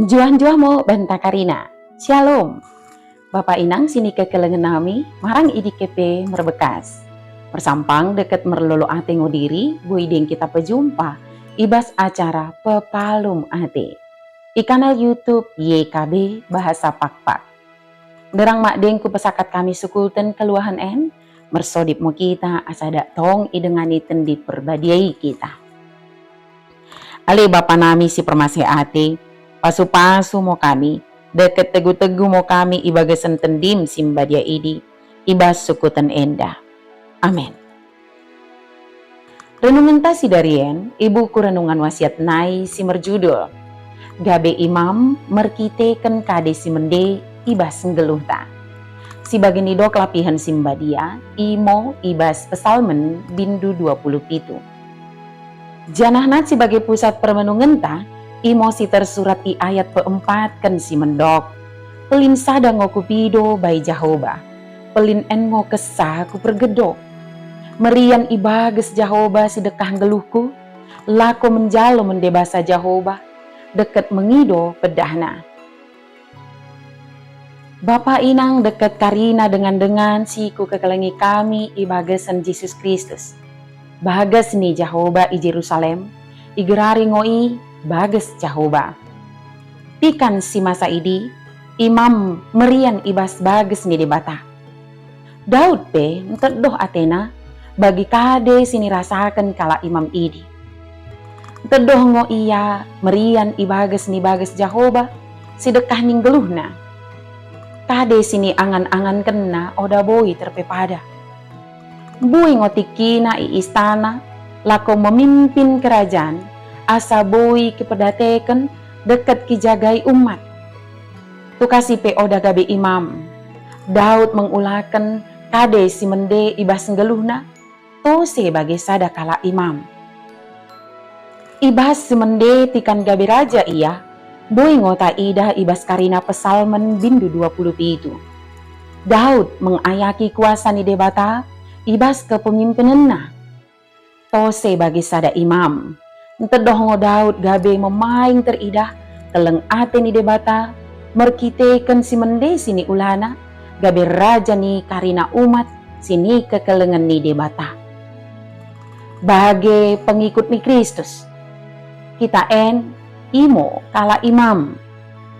Juan mo benta Karina. Shalom. Bapak inang sini kekelengan nami, marang idikepe merbekas. Persampang deket merlolo ate ngodiri, buideng kita pejumpa, ibas acara Pepalum Ate. Di kanal YouTube YKB Bahasa Pakpak. Derang makdeng ku pesakat kami sukulten keluahan en, mersodip mo kita asada tong idengani tendi perbadiai kita. Ale bapa nami si permasih ate, pasu-pasu mo kami, deket tegu-tegu mo kami ibagasan tendim simbadia idi, ibas sukutan enda. Amin. Renungan ta si darien, ibu ku renungan wasiat nai si merjudul, Gabe imam merkiteken kade si mende ibas nggeluh ta. Si bagini do kelapihan simbadia, imo ibas pesalmen bindu 27. Janahnat sebagai pusat permenungan ta, imo si tersurat i ayat keempat kan si mendok. Pelin sada ngoku pido bai Jahoba, pelin en ngo kesah ku pergedok. Merian ibages Jahoba sedekah geluhku, lako menjalo mendebasa Jahoba, deket mengido pedahna. Bapa inang deket Karina dengan siku kekelengi kami ibagesan Yesus Kristus. Bagas ni Jahoba i Jerusalem, igerari ngoi bagas Jahoba. Tikan si masa idi, imam merian ibas bagas ni debata. Daud pe entedoh Atena, bagi kade sini rasakan kala imam idi. Entedoh ngo iya merian ibagas ni bagas Jahoba, sidekah ning geluhna. Kade sini angan-angan kena oda boi terpepada. Bui ngotikina i istana, lako memimpin kerajaan, asa bui kepedateken deket kijagai umat. Tukasi pe oda gabe imam, Daud mengulakan kade si mende ibas nggeluhna, tose bagi sada kala imam. Ibas si mende tikan gabe raja iya, bui ngota ida ibas Karina pesalmen bindu 20 itu. Daud mengayaki kuasa ni debata, ibas kepemimpinanna. Tose bagi sada imam. Entedoh ngo Daud gabe memaing teridah, keleng ate ni debata, merkiteken si mende sini ulana, gabe raja ni Karina umat, sini kekelengan ni debata. Bagi pengikut ni Kristus, kita en, imo kala imam,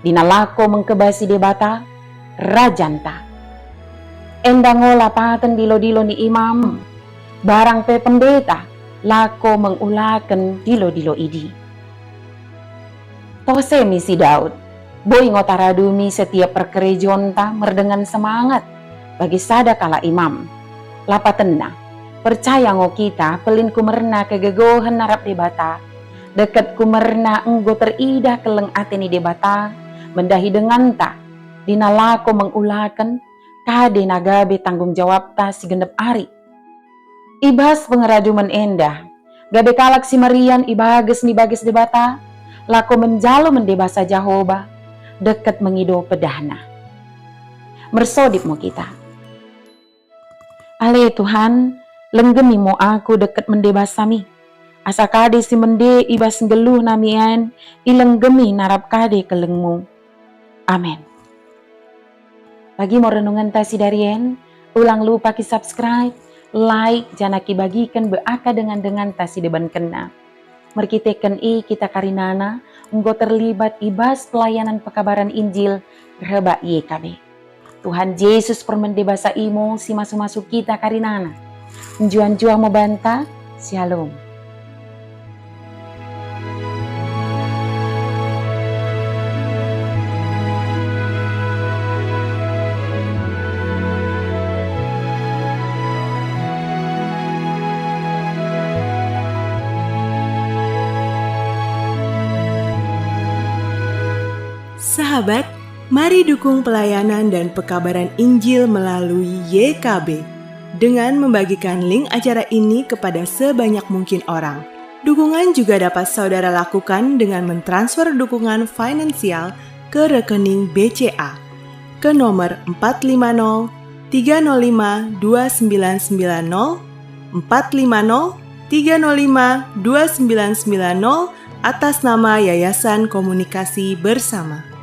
dinalako mengkebasi debata, rajanta. Endango lapatan dilo-dilo ni imam, barang pe pendeta, lako mengulakan dilo-dilo idi. Tose misi Daud, boy ngotaradumi setiap perkerejonta merdengan semangat, bagi sada kala imam. Lapatenna, percaya ngo kita pelin kumerna kegegohan narap debata, deket kumerna enggo teridah keleng ateni debata, mendahi dengan ta, dinalako mengulakan, kade nagabe tanggung jawab ta si genep ari. Ibas pengeraduman endah, gabe kalak si Marian ibages ni bages debata, lako menjalo mendebasa Jahoba, deket mengido pedahna. Mersodip mo kita. Ale Tuhan, lenggemi mo aku deket mendebasami. Asa kade si mende ibas nggeluh namian, ilenggemi narap kade kelengmu. Amin. Bagi mo renungan tasi darien, ulang lupa ki subscribe, like, janaki bagikan beaka dengan tasi deban kena. Merkiteken kita karinana, enggo terlibat ibas pelayanan pekabaran Injil, reba YKB. Tuhan Yesus permendebasa imo si masuk-masuk kita karinana. Juan-juan mo banta, shalom. Sahabat, mari dukung pelayanan dan pekabaran Injil melalui YKB dengan membagikan link acara ini kepada sebanyak mungkin orang. Dukungan juga dapat saudara lakukan dengan mentransfer dukungan finansial ke rekening BCA ke nomor 450 305 2990 450 305 2990 atas nama Yayasan Komunikasi Bersama.